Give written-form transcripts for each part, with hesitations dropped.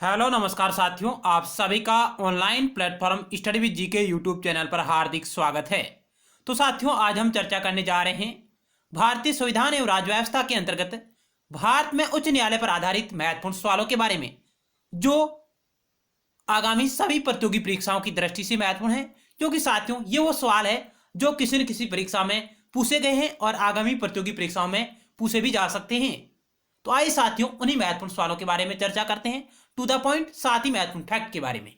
Hello नमस्कार साथियों, आप सभी का online platform study with GK YouTube channel पर हार्दिक स्वागत है। तो साथियों, आज हम चर्चा करने जा रहे हैं भारतीय संविधान एवं राज्य व्यवस्था के अंतर्गत भारत में उच्च न्यायालय पर आधारित महत्वपूर्ण सवालों के बारे में, जो आगामी सभी प्रतियोगी परीक्षाओं की दृष्टि से महत्वपूर्ण है। क्योंकि साथियों, ये वो सवाल है जो किसी न किसी परीक्षा में पूछे गए हैं और आगामी प्रतियोगी परीक्षाओं में पूछे भी जा सकते हैं। तो आइए साथियों, उन्हीं महत्वपूर्ण सवालों के बारे में चर्चा करते हैं, टू द पॉइंट, साथ ही महत्वपूर्ण फैक्ट के बारे में।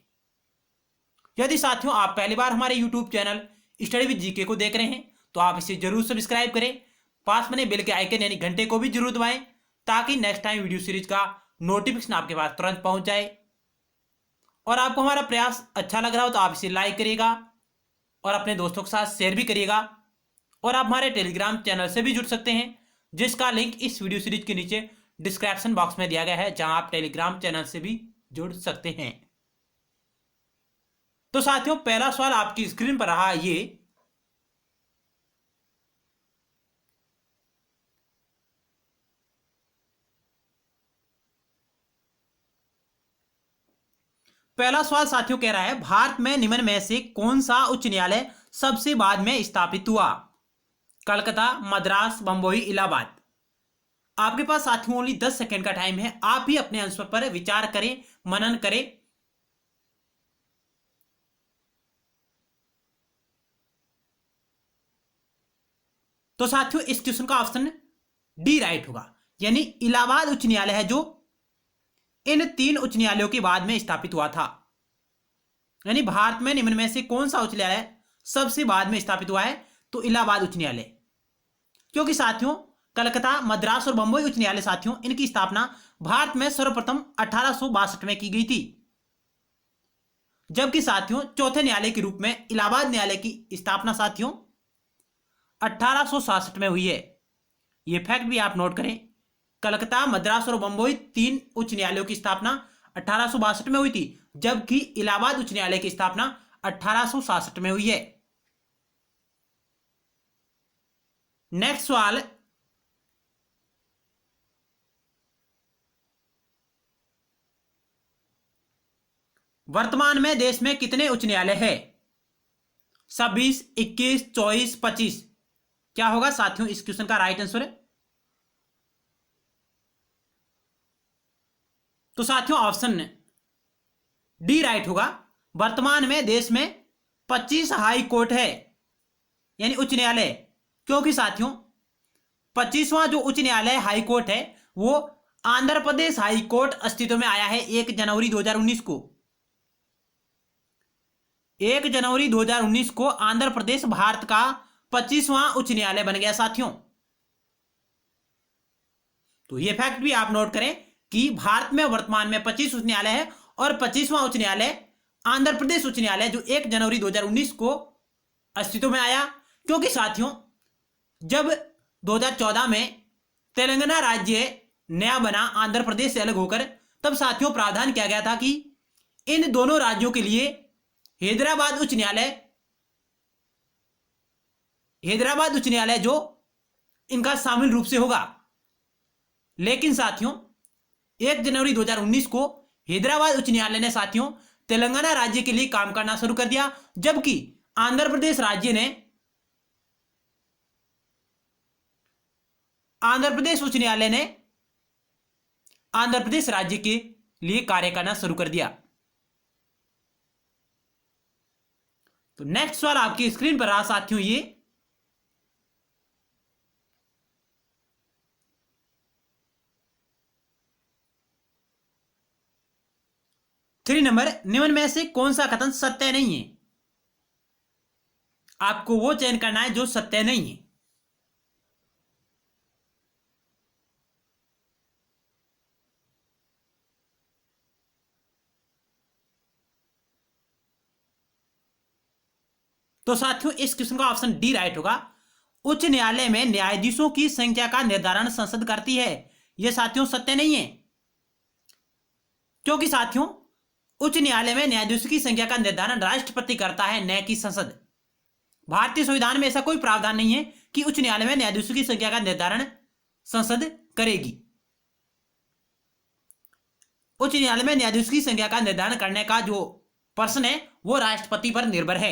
यदि साथियों आप पहली बार हमारे YouTube channel study with GK को देख रहे हैं तो आप इसे जरूर सब्सक्राइब करें, पास में बेल के आइकन यानी घंटे को भी जरूर दबाएं, ताकि नेक्स्ट टाइम वीडियो सीरीज का नोटिफिकेशन आपके पास तुरंत पहुंच जाए। और आपको हमारा प्रयास अच्छा लग रहा हो तो आप इसे लाइक करिएगा और अपने दोस्तों के साथ शेयर भी करिएगा। और आप हमारे टेलीग्राम चैनल से भी जुड़ सकते हैं, जिसका लिंक इस वीडियो सीरीज के नीचे डिस्क्रिप्शन बॉक्स में दिया गया है, जहां आप टेलीग्राम चैनल से भी जुड़ सकते हैं। तो साथियों, पहला सवाल आपकी स्क्रीन पर रहा ये, पहला सवाल साथियों कह रहा है, भारत में निम्न में से कौन सा उच्च न्यायालय सबसे बाद में स्थापित हुआ? कलकत्ता, मद्रास, बंबई, इलाहाबाद। आपके पास साथियों ओनली 10 सेकंड का टाइम है, आप भी अपने आंसर पर विचार करें, मनन करें। तो साथियों, इस क्वेश्चन का ऑप्शन डी राइट होगा, यानी इलाहाबाद उच्च न्यायालय है जो इन तीन उच्च न्यायालयों के बाद में स्थापित हुआ था। यानी भारत में निम्न में से कौन सा उच्च न्यायालय सबसे बाद में स्थापित हुआ है? तो इलाहाबाद उच्च न्यायालय। क्योंकि साथियों, कलकत्ता, मद्रास और बंबई उच्च न्यायालय साथियों, इनकी स्थापना भारत में सर्वप्रथम 1862 में की गई थी। जबकि साथियों, चौथे न्यायालय के रूप में इलाहाबाद न्यायालय की स्थापना साथियों 1866 में हुई है। यह फैक्ट भी आप नोट करें, कलकत्ता, मद्रास और बंबई तीन उच्च न्यायालयों की स्थापना 1862 में हुई थी, जबकि इलाहाबाद उच्च न्यायालय की स्थापना 1866 में हुई है। नेक्स्ट सवाल, वर्तमान में देश में कितने उच्च न्यायालय है? 26, 21, 24, 25। क्या होगा साथियों इस क्वेश्चन का राइट आंसर? तो साथियों, ऑप्शन डी राइट होगा। वर्तमान में देश में 25 हाई कोर्ट है, यानी उच्च न्यायालय। क्योंकि साथियों, 25वां जो उच्च न्यायालय हाई कोर्ट है वो आंध्र प्रदेश हाई कोर्ट अस्तित्व में आया है 1 जनवरी 2019 को। 1 जनवरी 2019 को आंध्र प्रदेश भारत का 25वां उच्च न्यायालय बन गया साथियों। तो यह फैक्ट भी आप नोट करें कि भारत में वर्तमान में 25 उच्च न्यायालय है और 25वां उच्च न्यायालय आंध्र प्रदेश उच्च न्यायालय जो 1 जनवरी 2019 को अस्तित्व में आया। क्योंकि साथियों, जब 2014 में तेलंगाना राज्य नया बना आंध्र प्रदेश से अलग होकर, तब साथियों प्रावधान किया गया था कि इन दोनों राज्यों के लिए हैदराबाद उच्च न्यायालय जो इनका शामिल रूप से होगा। लेकिन साथियों, 1 जनवरी 2019 को हैदराबाद उच्च न्यायालय ने साथियों तेलंगाना राज्य के लिए काम करना शुरू कर दिया, जबकि आंध्र प्रदेश राज्य ने आंध्र प्रदेश उच्च न्यायालय ने आंध्र प्रदेश राज्य के लिए कार्य करना शुरू कर दिया। तो नेक्स्ट सवाल आपकी स्क्रीन पर रहा साथियों ये, थ्री नंबर, निम्न में से कौन सा कथन सत्य नहीं है? आपको वो चयन करना है जो सत्य नहीं है। तो साथियों, इस क्वेश्चन का ऑप्शन डी राइट होगा। उच्च न्यायालय में न्यायाधीशों की संख्या का निर्धारण संसद करती है। यह साथियों सत्य नहीं है। क्योंकि साथियों, उच्च न्यायालय में न्यायाधीशों की संख्या का निर्धारण राष्ट्रपति करता है, न कि संसद। भारतीय संविधान में ऐसा कोई प्रावधान नहीं है कि उच्च न्यायालय में न्यायाधीशों की संख्या का निर्धारण संसद करेगी। उच्च न्यायालय में न्यायाधीशों की संख्या का निर्धारण करने का जो पर्सन है वो राष्ट्रपति पर निर्भर है।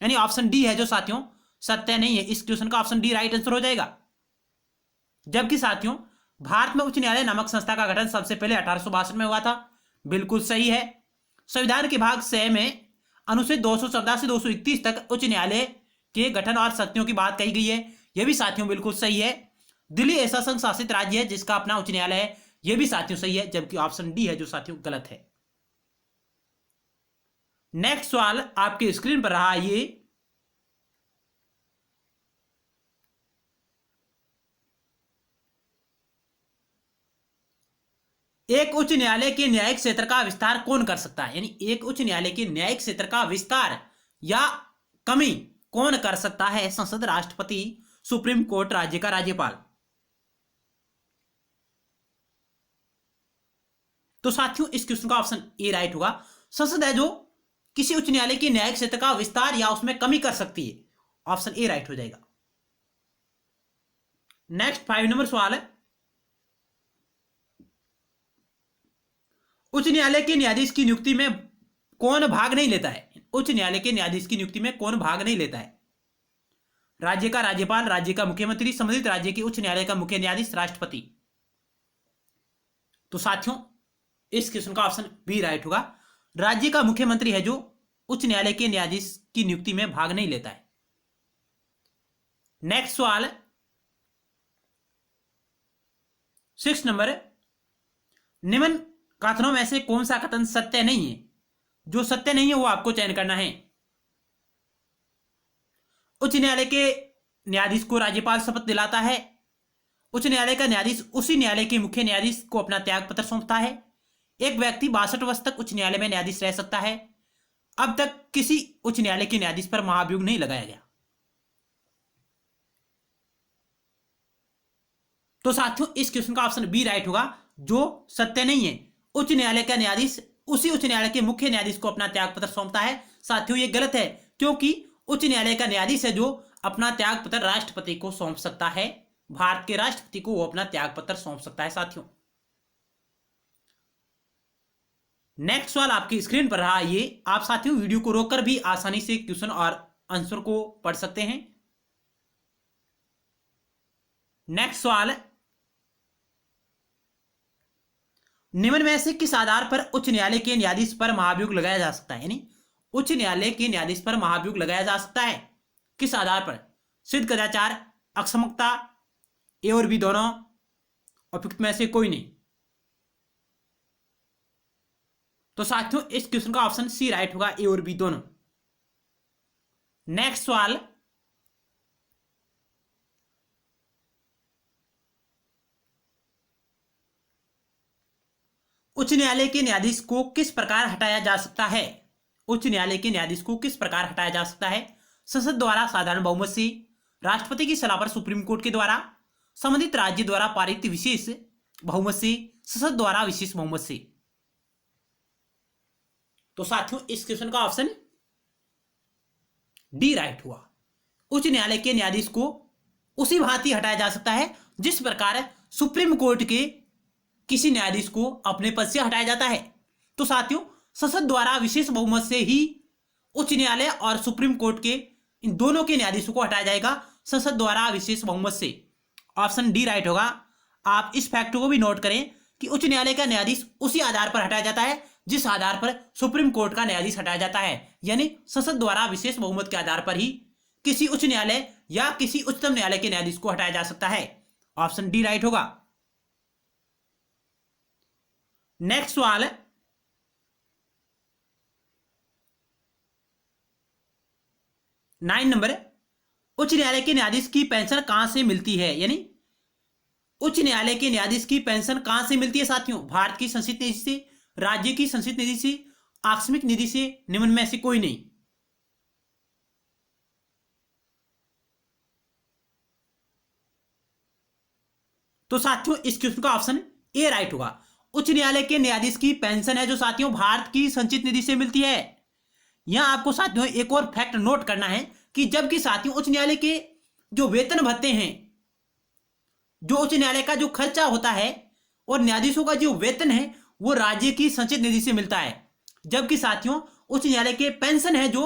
यानी ऑप्शन डी है जो साथियों सत्य नहीं है। इस क्वेश्चन का ऑप्शन डी राइट आंसर हो जाएगा। जबकि साथियों भारत में उच्च न्यायालय नामक संस्था का गठन सबसे पहले 1862 में हुआ था। बिल्कुल सही है। संविधान के भाग 6 में अनुच्छेद 214 से 231 तक उच्च न्यायालय के गठन और शक्तियों की बात कही गई है। यह भी साथियों बिल्कुल सही है। दिल्ली ऐसा संघ शासित राज्य है जिसका अपना उच्च न्यायालय है। यह भी साथियों सही है। जबकि ऑप्शन डी है जो साथियों गलत है। नेक्स्ट सवाल आपके स्क्रीन पर रहा ये एक उच्च न्यायालय के न्यायिक क्षेत्र का विस्तार कौन कर सकता है। यानी एक उच्च न्यायालय के न्यायिक क्षेत्र का विस्तार या कमी कौन कर सकता है। संसद, राष्ट्रपति, सुप्रीम कोर्ट, राज्य का राज्यपाल। तो साथियों इस क्वेश्चन का ऑप्शन ए राइट होगा। संसद है जो किसी उच्च न्यायालय के न्यायिक क्षेत्र का विस्तार या उसमें कमी कर सकती है। ऑप्शन ए राइट हो जाएगा। नेक्स्ट 5 नंबर सवाल है उच्च न्यायालय के न्यायाधीश की नियुक्ति में कौन भाग नहीं लेता है। उच्च न्यायालय के न्यायाधीश की नियुक्ति में कौन भाग नहीं लेता है। राज्य का राज्यपाल, राज्य का मुख्यमंत्री, संबंधित राज्य के उच्च न्यायालय का मुख्य न्यायाधीश, राष्ट्रपति। तो साथियों इस क्वेश्चन का ऑप्शन बी राइट होगा। राज्य का मुख्यमंत्री है जो उच्च न्यायालय के न्यायाधीश की नियुक्ति में भाग नहीं लेता है। नेक्स्ट सवाल 6 नंबर निम्न कथनों में से कौन सा कथन सत्य नहीं है। जो सत्य नहीं है वो आपको चयन करना है। उच्च न्यायालय के न्यायाधीश को राज्यपाल शपथ दिलाता है। उच्च न्यायालय का न्यायाधीश उसी न्यायालय के मुख्य न्यायाधीश को अपना त्याग पत्र सौंपता है। एक व्यक्ति 62 वर्ष तक उच्च न्यायालय में न्यायाधीश रह सकता है। अब तक किसी उच्च न्यायालय के न्यायाधीश पर महाभियोग नहीं लगाया गया। तो साथियों इस क्वेश्चन का ऑप्शन बी राइट होगा। जो सत्य नहीं है उच्च न्यायालय का न्यायाधीश उसी उच्च न्यायालय के मुख्य न्यायाधीश को अपना त्याग पत्र सौंपता है। साथियों ये गलत है क्योंकि उच्च न्यायालय का न्यायाधीश है जो अपना त्याग पत्र राष्ट्रपति को सौंप सकता है। भारत के राष्ट्रपति को वो अपना त्याग पत्र सौंप सकता है। साथियों नेक्स्ट सवाल आपकी स्क्रीन पर रहा ये आप साथियों वीडियो को रोककर भी आसानी से क्वेश्चन और आंसर को पढ़ सकते हैं। नेक्स्ट सवाल निम्न में से किस आधार पर उच्च न्यायालय के न्यायाधीश पर महाभियोग लगाया जा सकता है। यानी उच्च न्यायालय के न्यायाधीश पर महाभियोग लगाया जा सकता है किस आधार पर। सिद्ध कदाचार, अक्षमता, ए और बी दोनों, उपयुक्त में से कोई नहीं। तो साथियों इस क्वेश्चन का ऑप्शन सी राइट होगा, ए और बी दोनों। नेक्स्ट सवाल उच्च न्यायालय के न्यायाधीश को किस प्रकार हटाया जा सकता है। उच्च न्यायालय के न्यायाधीश को किस प्रकार हटाया जा सकता है। संसद द्वारा साधारण बहुमत से, राष्ट्रपति की सलाह पर सुप्रीम कोर्ट के द्वारा, संबंधित राज्य द्वारा पारित विशेष बहुमत से, संसद द्वारा विशेष बहुमत से। तो साथियों इस क्वेश्चन का ऑप्शन डी राइट हुआ। उच्च न्यायालय के न्यायाधीश को उसी भांति हटाया जा सकता है जिस प्रकार सुप्रीम कोर्ट के किसी न्यायाधीश को अपने पद से हटाया जाता है। तो साथियों संसद द्वारा विशेष बहुमत से ही उच्च न्यायालय और सुप्रीम कोर्ट के इन दोनों के न्यायाधीशों को हटाया जाएगा संसद द्वारा विशेष बहुमत से। ऑप्शन डी राइट होगा। आप इस फैक्ट को भी नोट करें कि उच्च न्यायालय का न्यायाधीश उसी आधार पर हटाया जाता है जिस आधार पर सुप्रीम कोर्ट का न्यायाधीश हटाया जाता है। यानी संसद द्वारा विशेष बहुमत के आधार पर ही किसी उच्च न्यायालय या किसी उच्चतम न्यायालय के न्यायाधीश को हटाया जा सकता है। ऑप्शन डी राइट होगा। नेक्स्ट सवाल 9 नंबर उच्च न्यायालय के न्यायाधीश की पेंशन कहां से मिलती है। यानी उच्च न्यायालय के न्यायाधीश की पेंशन कहां से मिलती है। साथियों भारत की संचित निधि से, राज्य की संचित निधि से, आकस्मिक निधि से, निम्न में से कोई नहीं। तो साथियों इस क्वेश्चन का ऑप्शन ए राइट होगा। उच्च न्यायालय के न्यायाधीश की पेंशन है जो साथियों भारत की संचित निधि से मिलती है। यहां आपको साथियों एक और फैक्ट नोट करना है कि जबकि साथियों उच्च न्यायालय के जो वेतन भत्ते हैं, जो उच्च न्यायालय का जो खर्चा होता है और न्यायाधीशों का जो वेतन है वो राज्य की संचित निधि से मिलता है, जबकि साथियों उच्च न्यायालय के पेंशन है जो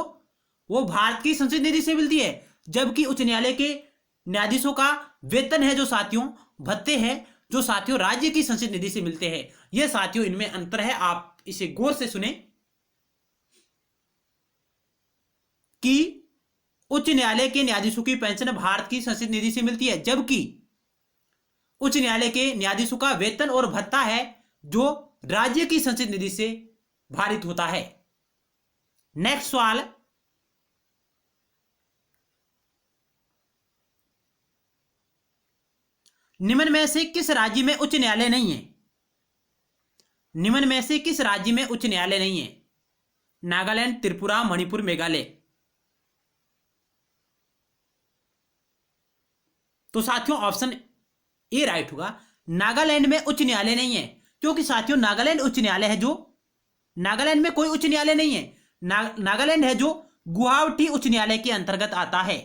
वो भारत की संचित निधि से मिलती है, जबकि उच्च न्यायालय के न्यायाधीशों का वेतन है जो साथियों, भत्ते हैं जो साथियों राज्य की संचित निधि से मिलते हैं। यह साथियों इनमें अंतर है, आप इसे गौर से सुने कि उच्च न्यायालय के न्यायाधीशों की पेंशन भारत की संचित निधि से मिलती है, जबकि उच्च न्यायालय के न्यायाधीशों का वेतन और भत्ता है जो राज्य की संचित निधि से भारित होता है। नेक्स्ट सवाल, निम्न में से किस राज्य में उच्च न्यायालय नहीं है? निम्न में से किस राज्य में उच्च न्यायालय नहीं है? नागालैंड, त्रिपुरा, मणिपुर, मेघालय। तो साथियों ऑप्शन ए राइट होगा। नागालैंड में उच्च न्यायालय नहीं है, क्योंकि साथियों नागालैंड उच्च न्यायालय है जो, नागालैंड में कोई उच्च न्यायालय नहीं है। नागालैंड है जो गुवाहाटी उच्च न्यायालय के अंतर्गत आता है।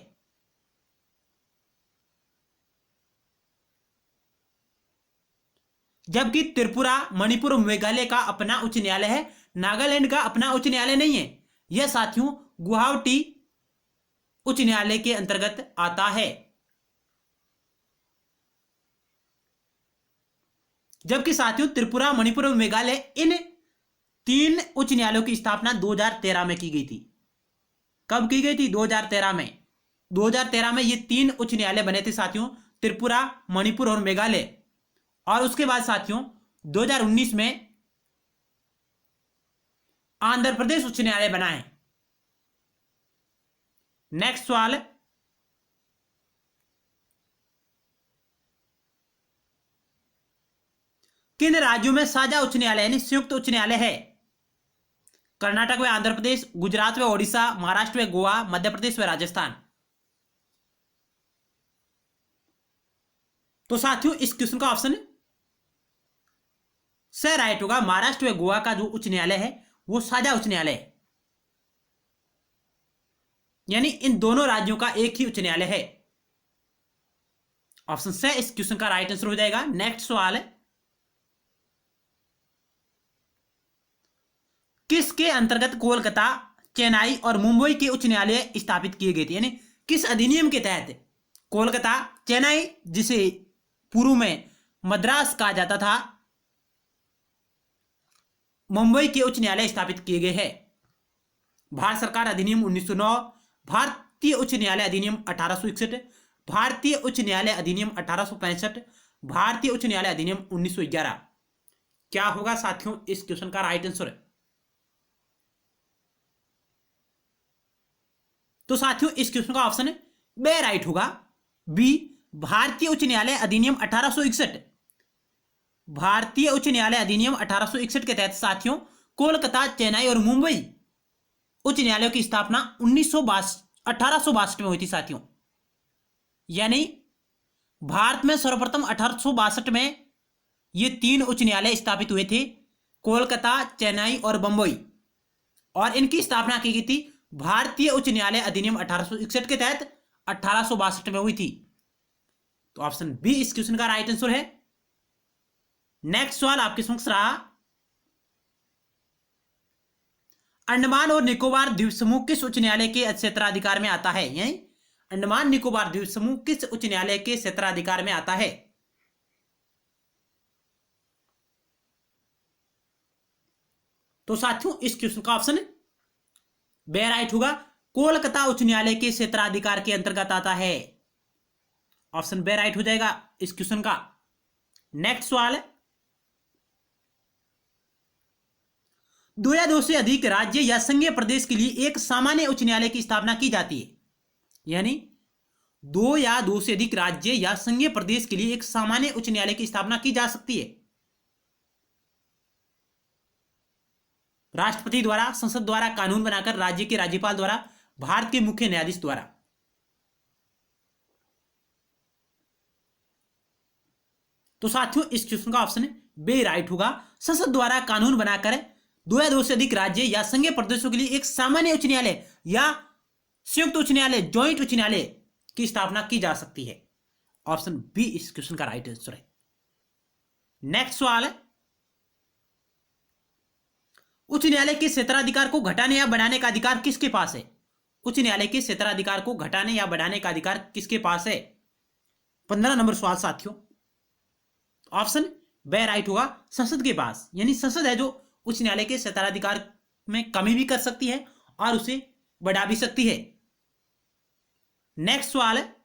जबकि त्रिपुरा, मणिपुर और मेघालय का अपना उच्च न्यायालय है, नागालैंड का अपना उच्च न्यायालय नहीं है। यह साथियों गुवाहाटी उच्च न्यायालय के अंतर्गत आता है। जबकि साथियों त्रिपुरा, मणिपुर और मेघालय इन 3 उच्च न्यायालयों की स्थापना 2013 में की गई थी। कब की गई थी? 2013 में। 2013 में ये 3 उच्च न्यायालय बने थे साथियों, त्रिपुरा, मणिपुर और मेघालय। और उसके बाद साथियों 2019 में आंध्र प्रदेश उच्च न्यायालय बना है। नेक्स्ट सवाल, किन राज्यों में साझा उच्च न्यायालय यानी संयुक्त उच्च न्यायालय है? कर्नाटक व आंध्र प्रदेश, गुजरात व ओडिशा, महाराष्ट्र व गोवा, मध्य प्रदेश व राजस्थान। तो साथियों इस क्वेश्चन का ऑप्शन से राइट होगा। महाराष्ट्र व गोवा का जो उच्च न्यायालय है वो साझा उच्च न्यायालय है, यानी इन दोनों राज्यों का एक ही उच्च न्यायालय है। ऑप्शन से इस क्वेश्चन का राइट आंसर हो जाएगा। नेक्स्ट सवाल है, किसके अंतर्गत कोलकाता, चेन्नई और मुंबई के उच्च न्यायालय स्थापित किए गए थे? यानी किस अधिनियम के तहत कोलकाता, चेन्नई जिसे पूर्व में मद्रास कहा जाता था, मुंबई के उच्च न्यायालय स्थापित किए गए हैं? भारत सरकार अधिनियम 1909, भारतीय उच्च न्यायालय अधिनियम 1861, भारतीय उच्च न्यायालय अधिनियम 1865, भारतीय उच्च न्यायालय अधिनियम 1911। क्या होगा साथियों इस क्वेश्चन का राइट आंसर? तो साथियों इस क्वेश्चन का ऑप्शन बे राइट होगा। बी, भारतीय उच्च न्यायालय अधिनियम 1861। भारतीय उच्च न्यायालय अधिनियम 1861 के तहत साथियों कोलकाता, चेन्नई और मुंबई उच्च न्यायालयों की स्थापना 1862 में हुई थी साथियों। यानी भारत में सर्वप्रथम 1862 में ये 3 उच्च न्यायालय स्थापित हुए थे, कोलकाता, चेन्नई और मुंबई। और इनकी स्थापना की गई थी भारतीय उच्च न्यायालय अधिनियम 1861 के तहत 1862 में हुई थी। तो ऑप्शन बी इस क्वेश्चन का राइट आंसर है। नेक्स्ट सवाल आपके समक्ष रहा, अंडमान और निकोबार द्वीप समूह किस उच्च न्यायालय के क्षेत्राधिकार में आता है? यानी अंडमान निकोबार द्वीप समूह किस उच्च न्यायालय के क्षेत्राधिकार में आता है? तो साथियों इस क्वेश्चन का ऑप्शन बे राइट होगा। कोलकाता उच्च न्यायालय के क्षेत्राधिकार के अंतर्गत आता है। ऑप्शन बे राइट हो जाएगा इस क्वेश्चन का। नेक्स्ट सवाल है, 2 या 2 से अधिक राज्य या संघीय प्रदेश के लिए एक सामान्य उच्च न्यायालय की स्थापना की जाती है। यानी 2 या 2 से अधिक राज्य या संघीय प्रदेश के लिए एक सामान्य उच्च न्यायालय की स्थापना की जा सकती है राष्ट्रपति द्वारा, संसद द्वारा, कानून बनाकर, राज्य के राज्यपाल द्वारा, भारत के मुख्य न्यायाधीश द्वारा। तो साथियों इस क्वेश्चन का ऑप्शन बे राइट होगा। संसद द्वारा कानून बनाकर 2 या 2 से अधिक राज्य या संघीय प्रदेशों के लिए एक सामान्य उच्च न्यायालय या संयुक्त उच्च न्यायालय, ज्वाइंट उच्च न्यायालय की स्थापना की जा सकती है। ऑप्शन बी इस क्वेश्चन का राइट आंसर है। नेक्स्ट सवाल है, उच्च न्यायालय के क्षेत्राधिकार को घटाने या बढ़ाने का अधिकार किसके पास है? उच्च न्यायालय के क्षेत्राधिकार को घटाने या बढ़ाने का अधिकार किसके पास है? 15 नंबर सवाल साथियों, ऑप्शन बी राइट होगा, संसद के पास। यानी संसद है जो उच्च न्यायालय के क्षेत्राधिकार में कमी भी कर सकती है और उसे बढ़ा भी सकती है। नेक्स्ट सवाल है,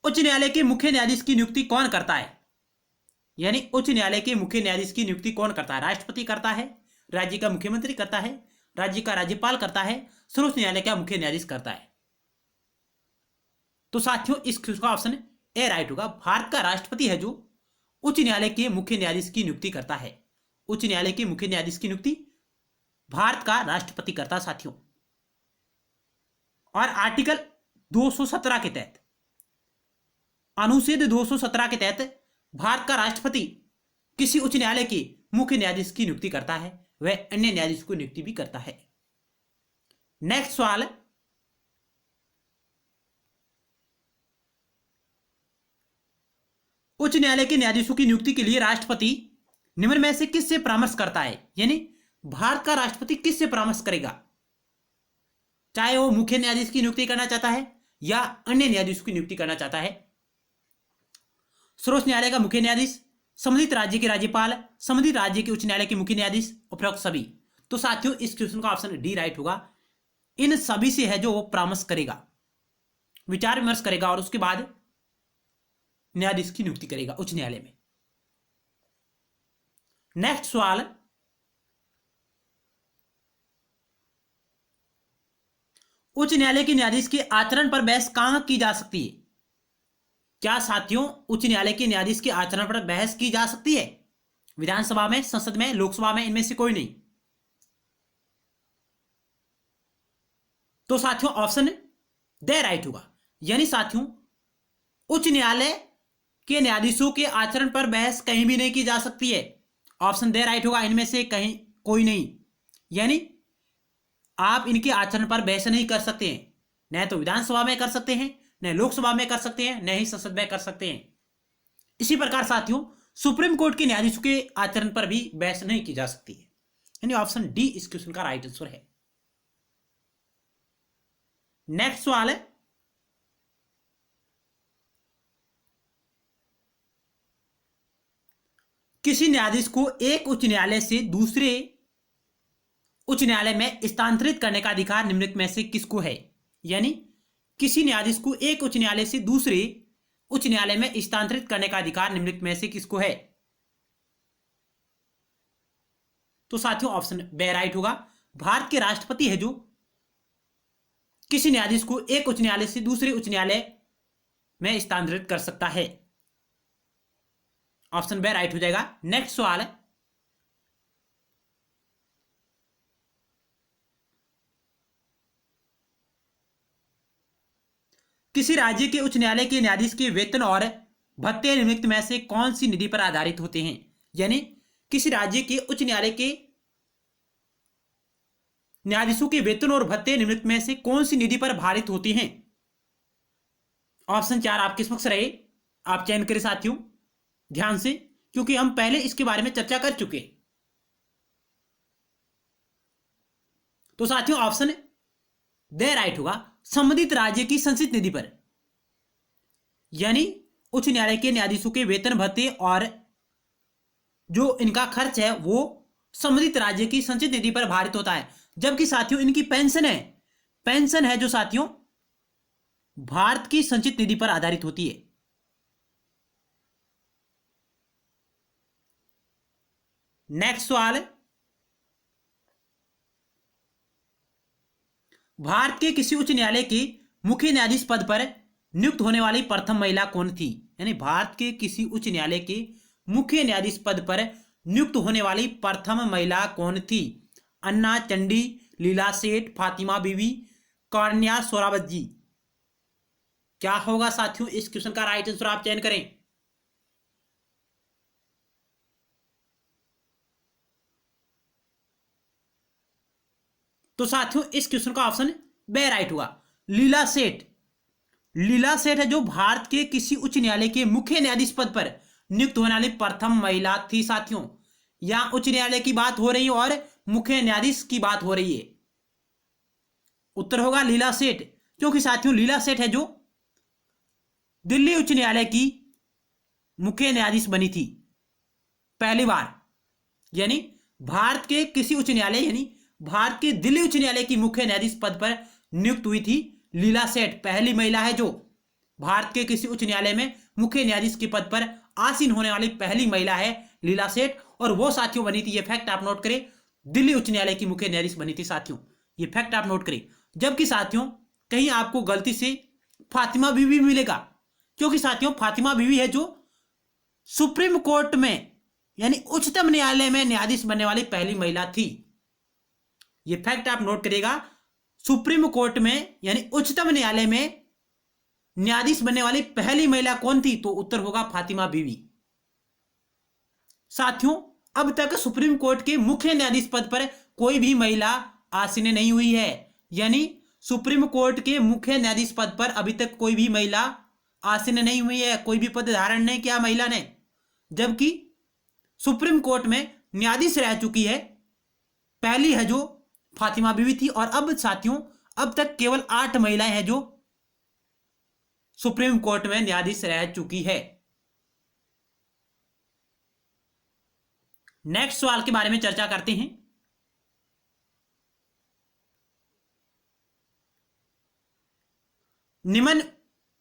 उच्च न्यायालय के मुख्य न्यायाधीश की नियुक्ति कौन करता है? यानी उच्च न्यायालय के मुख्य न्यायाधीश की नियुक्ति कौन करता है? राष्ट्रपति करता है, राज्य का मुख्यमंत्री करता है, राज्य का राज्यपाल करता है, सर्वोच्च न्यायालय का मुख्य न्यायाधीश करता है। तो साथियों इस क्वेश्चन का ऑप्शन ए राइट होगा। भारत का राष्ट्रपति है जो उच्च न्यायालय के मुख्य न्यायाधीश की नियुक्ति करता है। उच्च न्यायालय के मुख्य न्यायाधीश की नियुक्ति भारत का राष्ट्रपति करता है साथियों। और आर्टिकल 217 के तहत, अनुच्छेद 217 के तहत भारत का राष्ट्रपति किसी उच्च न्यायालय के मुख्य न्यायाधीश की नियुक्ति करता है, वह अन्य न्यायाधीश को नियुक्ति भी करता है। नेक्स्ट सवाल, उच्च न्यायालय के न्यायाधीशों की नियुक्ति के लिए राष्ट्रपति निम्न में से किससे परामर्श करता है? यानी भारत का राष्ट्रपति किससे परामर्श करेगा, चाहे वो मुख्य न्यायाधीश की नियुक्ति करना चाहता है या अन्य न्यायाधीश की नियुक्ति करना चाहता है? सर्वोच्च न्यायालय का मुख्य न्यायाधीश, संबंधित राज्य के राज्यपाल, संबंधित राज्य के उच्च न्यायालय के मुख्य न्यायाधीश, उपरोक्त सभी। तो साथियों इस क्वेश्चन का ऑप्शन डी राइट होगा। इन सभी से है जो वो परामर्श करेगा, विचार विमर्श करेगा और उसके बाद न्यायाधीश की नियुक्ति करेगा उच्च न्यायालय में। नेक्स्ट सवाल, उच्च न्यायालय के न्यायाधीश के आचरण पर बहस कहां की जा सकती है? क्या साथियों उच्च न्यायालय के न्यायाधीश के आचरण पर बहस की जा सकती है? विधानसभा में, संसद में, लोकसभा में, इनमें से कोई नहीं। तो साथियों ऑप्शन दे राइट होगा। यानी साथियों उच्च न्यायालय के न्यायाधीशों के आचरण पर बहस कहीं भी नहीं की जा सकती है। ऑप्शन दे राइट होगा, इनमें से कहीं कोई नहीं। यानी आप इनके आचरण पर बहस नहीं कर सकते हैं, न तो विधानसभा में कर सकते हैं, न लोकसभा में कर सकते हैं, न ही संसद में कर सकते हैं। इसी प्रकार साथियों सुप्रीम कोर्ट के न्यायाधीशों के आचरण पर भी बहस नहीं की जा सकती है। यानी ऑप्शन डी इस क्वेश्चन का राइट आंसर है। नेक्स्ट सवाल है, किसी न्यायाधीश को एक उच्च न्यायालय से दूसरे उच्च न्यायालय में स्थानांतरित करने का अधिकार निम्नलिखित में से किसको है? यानी किसी न्यायाधीश को एक उच्च न्यायालय से दूसरे उच्च न्यायालय में स्थानांतरित करने का अधिकार निम्नलिखित में से किसको है? तो साथियों ऑप्शन बी राइट होगा। भारत के राष्ट्रपति है जो किसी न्यायाधीश को एक उच्च न्यायालय से दूसरे उच्च न्यायालय में स्थानांतरित कर सकता है। ऑप्शन बी राइट हो जाएगा। नेक्स्ट सवाल है, किसी राज्य के उच्च न्यायालय के न्यायाधीश के वेतन और भत्ते निम्नलिखित में से कौन सी निधि पर आधारित होते हैं? यानी किसी राज्य के उच्च न्यायालय के न्यायाधीशों के वेतन और भत्ते निम्नलिखित में से कौन सी निधि पर आधारित होते हैं? ऑप्शन 4 आपके समक्ष रहे, आप चयन करें साथियों ध्यान से, क्योंकि हम पहले इसके बारे में चर्चा कर चुके। तो साथियों ऑप्शन दे राइट होगा, संबंधित राज्य की संचित निधि पर। यानी उच्च न्यायालय के न्यायाधीशों के वेतन भत्ते और जो इनका खर्च है वो संबंधित राज्य की संचित निधि पर आधारित होता है। जबकि साथियों इनकी पेंशन है जो साथियों भारत की संचित निधि पर आधारित होती है। नेक्स्ट सवाल, भारत के किसी उच्च न्यायालय के मुख्य न्यायाधीश पद पर नियुक्त होने वाली प्रथम महिला कौन थी? यानी भारत के किसी उच्च न्यायालय के मुख्य न्यायाधीश पद पर नियुक्त होने वाली प्रथम महिला कौन थी? अन्ना चंडी, लीला सेठ, फातिमा बीवी, कौरन्या सोरावत जी। क्या होगा साथियों इस क्वेश्चन का राइट आंसर आप चयन करें। तो साथियों इस क्वेश्चन का ऑप्शन बी राइट हुआ। लीला सेठ है जो भारत के किसी उच्च न्यायालय के मुख्य न्यायाधीश पद पर नियुक्त होने वाली प्रथम महिला थी साथियों। यहां उच्च न्यायालय की बात हो रही है और मुख्य न्यायाधीश की बात हो रही है। उत्तर होगा लीला सेठ, क्योंकि साथियों लीला सेठ है जो दिल्ली उच्च न्यायालय की मुख्य न्यायाधीश बनी थी पहली बार। यानी भारत के किसी उच्च न्यायालय यानी भारत के दिल्ली उच्च न्यायालय की मुख्य न्यायाधीश पद पर नियुक्त हुई थी लीला सेठ। पहली महिला है जो भारत के किसी उच्च न्यायालय में मुख्य न्यायाधीश के पद पर आसीन होने वाली पहली महिला है लीला सेठ। और वो साथियों बनी थी, ये फैक्ट आप नोट करें, दिल्ली उच्च न्यायालय की मुख्य न्यायाधीश बनी थी साथियों, ये फैक्ट आप नोट करें। जबकि साथियों कहीं आपको गलती से फातिमा बीवी मिलेगा, क्योंकि साथियों फातिमा बीवी है जो सुप्रीम कोर्ट में यानी उच्चतम न्यायालय में न्यायाधीश बनने वाली पहली महिला थी। यह फैक्ट आप नोट करिएगा, सुप्रीम कोर्ट में यानी उच्चतम न्यायालय में न्यायाधीश बनने वाली पहली महिला कौन थी? तो उत्तर होगा फातिमा बीवी। साथियों अब तक सुप्रीम कोर्ट के मुख्य न्यायाधीश पद पर कोई भी महिला आसीन नहीं हुई है। यानी सुप्रीम कोर्ट के मुख्य न्यायाधीश पद पर अभी तक कोई भी महिला आसीन नहीं हुई है, कोई भी पद धारण नहीं किया महिला ने। जबकि सुप्रीम कोर्ट में न्यायाधीश रह चुकी है पहली है जो फातिमा बीवी थी। और अब साथियों अब तक केवल 8 महिलाएं हैं जो सुप्रीम कोर्ट में न्यायाधीश रह चुकी है। नेक्स्ट सवाल के बारे में चर्चा करते हैं। निम्न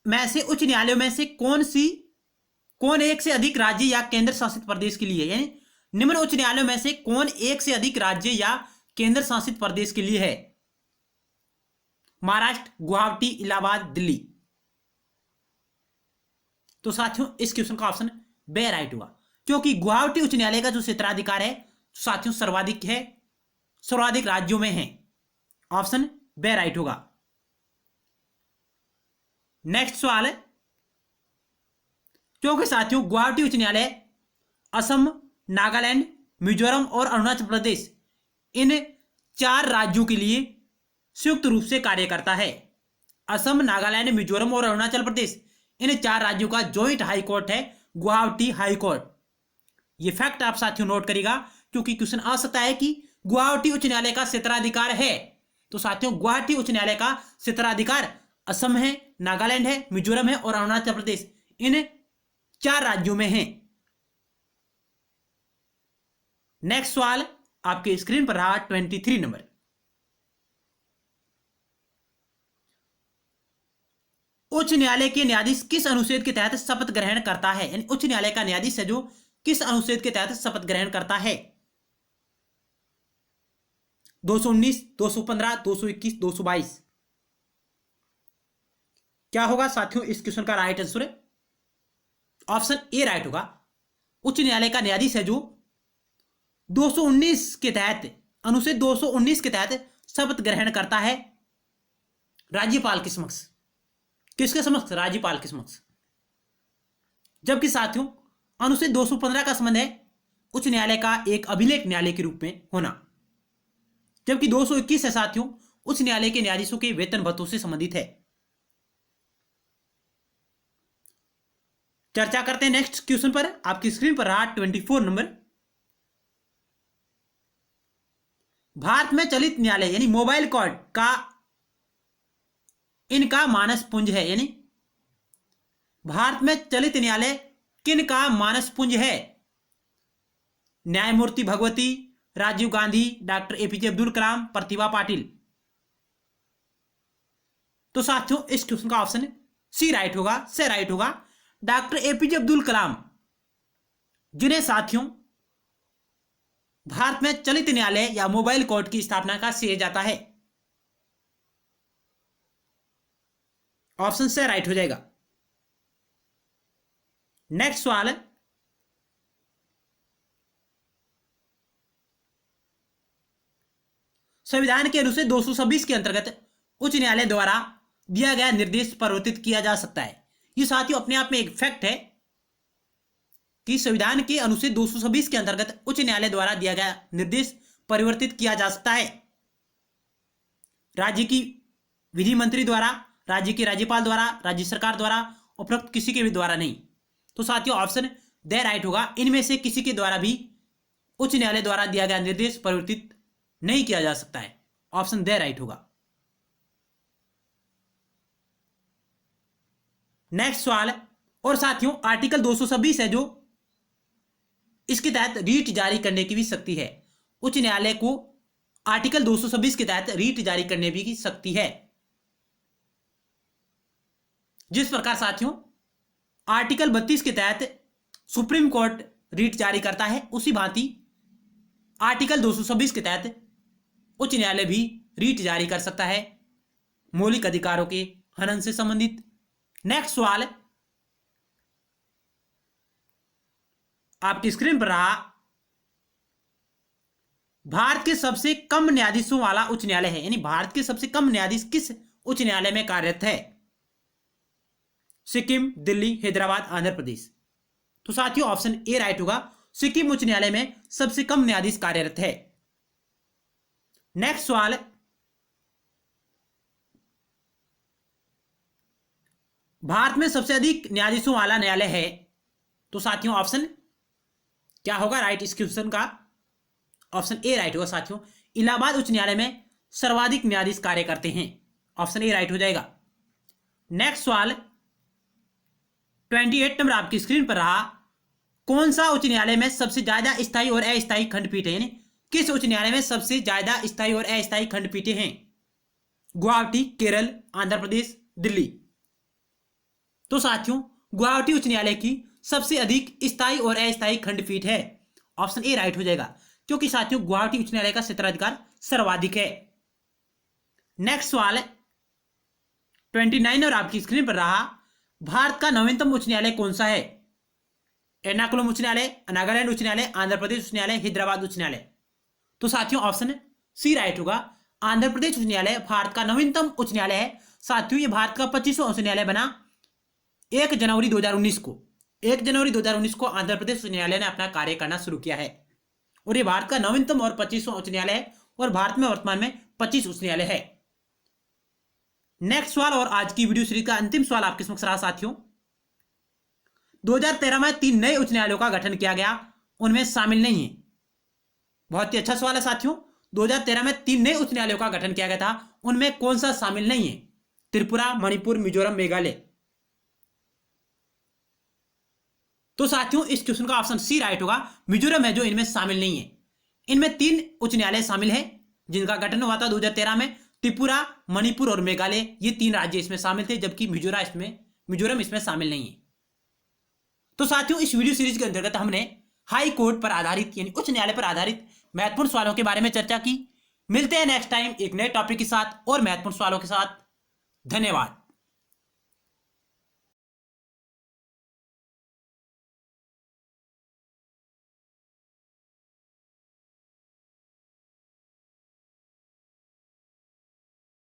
में से उच्च न्यायालयों में से कौन एक से अधिक राज्य या केंद्र शासित प्रदेश के लिए, यानी निम्न उच्च न्यायालयों में से कौन एक से अधिक राज्य या केंद्र शासित प्रदेश के लिए है? महाराष्ट्र, गुवाहाटी, इलाहाबाद, दिल्ली। तो साथियों इस क्वेश्चन का ऑप्शन बे राइट होगा, क्योंकि गुवाहाटी उच्च न्यायालय का जो क्षेत्राधिकार है साथियों सर्वाधिक है, सर्वाधिक राज्यों में है। ऑप्शन बे राइट होगा। नेक्स्ट सवाल है, क्योंकि साथियों गुवाहाटी उच्च न्यायालय असम, नागालैंड, मिजोरम और अरुणाचल प्रदेश इन 4 राज्यों के लिए संयुक्त रूप से कार्य करता है। असम, नागालैंड, मिजोरम और अरुणाचल प्रदेश इन 4 राज्यों का जॉइंट हाई कोर्ट है गुवाहाटी हाई कोर्ट। ये फैक्ट आप साथियों नोट करिएगा, क्योंकि क्वेश्चन आ सकता है कि गुवाहाटी उच्च न्यायालय का क्षेत्राधिकार है। तो साथियों गुवाहाटी उच्च न्यायालय का क्षेत्राधिकार असम है, नागालैंड है, मिजोरम है और अरुणाचल प्रदेश इन 4 राज्यों में है। नेक्स्ट सवाल आपके स्क्रीन पर रहा 23 नंबर। उच्च न्यायालय के न्यायाधीश किस अनुच्छेद के तहत शपथ ग्रहण करता है? यानी उच्च न्यायालय का न्यायाधीश है जो किस अनुच्छेद के तहत शपथ ग्रहण करता है? 219, 215, 221, 222। क्या होगा साथियों इस क्वेश्चन का right answer? Option A right होगा। उच्च न्यायालय का न्यायाधीश है जो 219 के तहत, अनुच्छेद 219 के तहत शपथ ग्रहण करता है राज्यपाल के समक्ष। किसके समक्ष? राज्यपाल के समक्ष। जबकि साथियों अनुच्छेद 215 का संबंध है उच्च न्यायालय का एक अभिलेख न्यायालय के रूप में होना। जबकि 221 है साथियों उच्च न्यायालय के न्यायाधीशों के वेतन भत्तों से संबंधित है। चर्चा करते हैं नेक्स्ट क्वेश्चन पर। आपकी स्क्रीन पर रहा 24 नंबर। भारत में चलित न्यायालय यानी मोबाइल कोर्ट का इनका मानस पुंज है, यानी भारत में चलित न्यायालय किन का मानस पुंज है? न्यायमूर्ति भगवती, राजीव गांधी, डॉक्टर एपीजे अब्दुल कलाम, प्रतिभा पाटिल। तो साथियों इस क्वेश्चन का ऑप्शन सी राइट होगा, से राइट होगा। डॉक्टर एपीजे अब्दुल कलाम जिन्हें साथियों भारत में चलित न्यायालय या मोबाइल कोर्ट की स्थापना का श्रेय जाता है। ऑप्शन से राइट हो जाएगा। नेक्स्ट सवाल है, संविधान के अनुच्छेद 226 के अंतर्गत उच्च न्यायालय द्वारा दिया गया निर्देश परिवर्तित किया जा सकता है। ये साथियों अपने आप में एक फैक्ट है कि संविधान के अनुच्छेद 226 के अंतर्गत उच्च न्यायालय द्वारा दिया गया निर्देश परिवर्तित किया जा सकता है। राज्य की विधि मंत्री द्वारा, राज्य के राज्यपाल द्वारा, राज्य सरकार द्वारा, उपरोक्त किसी के भी द्वारा नहीं। तो साथियों ऑप्शन द राइट होगा इनमें से किसी के द्वारा भी उच्च न्यायालय द्वारा दिया गया निर्देश परिवर्तित नहीं किया जा सकता है। ऑप्शन द राइट होगा। नेक्स्ट सवाल, और साथियों आर्टिकल 226 है जो इसके तहत रीट जारी करने की भी शक्ति है। उच्च न्यायालय को आर्टिकल 226 के तहत रीट जारी करने की शक्ति है। जिस प्रकार साथियों आर्टिकल 32 के तहत सुप्रीम कोर्ट रीट जारी करता है, उसी भांति आर्टिकल 226 के तहत उच्च न्यायालय भी रीट जारी कर सकता है मौलिक अधिकारों के हनन से संबंधित। नेक्स्ट सवाल आपकी स्क्रीन पर रहा, भारत के सबसे कम न्यायाधीशों वाला उच्च न्यायालय है, यानी भारत के सबसे कम न्यायाधीश किस उच्च न्यायालय में कार्यरत है? सिक्किम, दिल्ली, हैदराबाद, आंध्र प्रदेश। तो साथियों ऑप्शन ए राइट होगा, सिक्किम उच्च न्यायालय में सबसे कम न्यायाधीश कार्यरत है। नेक्स्ट सवाल, भारत में सबसे अधिक न्यायाधीशों वाला न्यायालय है, तो साथियों ऑप्शन क्या होगा राइट इस क्वेश्चन का? ऑप्शन ए राइट होगा साथियों, इलाहाबाद उच्च न्यायालय में सर्वाधिक न्यायाधीश कार्य करते हैं। ऑप्शन ए राइट हो जाएगा। नेक्स्ट सवाल 28 नंबर आपकी स्क्रीन पर रहा, कौन सा उच्च न्यायालय में सबसे ज्यादा स्थायी और अस्थायी खंडपीठ है, यानी किस उच्च न्यायालय में सबसे ज्यादा स्थायी और अस्थायी खंडपीठें हैं? गुवाहाटी, केरल, आंध्र प्रदेश, दिल्ली। तो साथियों गुवाहाटी उच्च न्यायालय की सबसे अधिक स्थायी और अस्थायी खंडपीठ है। ऑप्शन ए राइट हो जाएगा, क्योंकि साथियों गुवाहाटी उच्च न्यायालय का क्षेत्राधिकार सर्वाधिक है। नेक्स्ट सवाल 29 और आपकी स्क्रीन पर रहा, भारत का नवीनतम उच्च न्यायालय कौन सा है? एर्नाकुलम उच्च न्यायालय, नागालैंड उच्च न्यायालय, आंध्र प्रदेश उच्च न्यायालय, हैदराबाद उच्च न्यायालय। तो साथियों ऑप्शन सी राइट होगा, आंध्र प्रदेश उच्च न्यायालय भारत का नवीनतम उच्च न्यायालय है। साथियों ये भारत का 25वां उच्च न्यायालय बना 1 जनवरी 2019 को। 1 जनवरी 2019 को आंध्र प्रदेश उच्च न्यायालय ने अपना कार्य करना शुरू किया है और ये भारत का नवीनतम और 25वां उच्च न्यायालय है और भारत में वर्तमान में 25 उच्च न्यायालय है। नेक्स्ट सवाल और आज की वीडियो सीरीज का अंतिम सवाल आपके समक्ष रहा साथियों, 2013 में 3 नए उच्च न्यायालयों का गठन किया गया, उनमें शामिल नहीं है। बहुत ही अच्छा सवाल है साथियों, 2013 में 3 नए उच्च न्यायालयों का गठन किया गया था, उनमें कौन सा शामिल नहीं है? त्रिपुरा, मणिपुर, मिजोरम, मेघालय। तो साथियों इस क्वेश्चन का ऑप्शन सी राइट होगा, मिजोरम है जो इनमें शामिल नहीं है। इनमें 3 उच्च न्यायालय शामिल है जिनका गठन हुआ था 2013 में। त्रिपुरा, मणिपुर और मेघालय ये 3 राज्य इसमें शामिल थे, जबकि मिजोरम इसमें शामिल नहीं है। तो साथियों इस वीडियो सीरीज के अंतर्गत हमने हाई कोर्ट पर आधारित यानी उच्च न्यायालय पर आधारित महत्वपूर्ण सवालों के बारे में चर्चा की। मिलते हैं नेक्स्ट टाइम एक नए टॉपिक के साथ और महत्वपूर्ण सवालों के साथ। धन्यवाद।